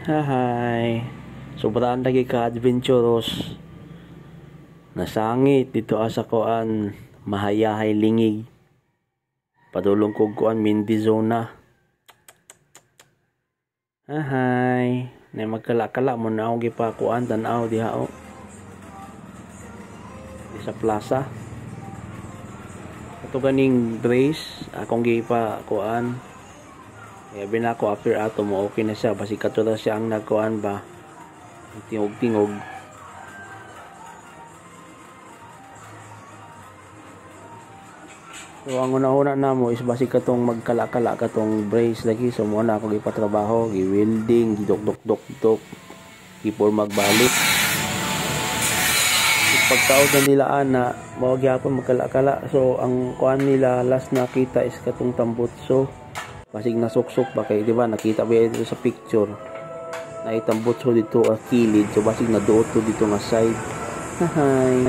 Hi. Sobrang lagi ka adventurous. Nasangit dito asa koan mahayahay lingig. Padulong kog koan Mindizona. Hi. Nay magkala-kala mo na ako gipakuan tan-aw diha o. Sa plaza. Ato ganing brace akong gipakuan. Kaya binako after ato mo okay na siya basi katulad siya ang nagkuan ba tingog-tingog. So ang una-una na mo is basi katong magkala-kala katong brace lagi so mo na ako gipatrabaho gi-welding gidok-dok-dok gipor magbalik. Pagtaod na nila ana mao gyapon magkala-kala so ang kuan nila last nakita is katong tambutso. Basig nasuksok ba kay di ba nakita ba dito sa picture na itambot so dito kilid so basig naduot to dito nga side. Hi.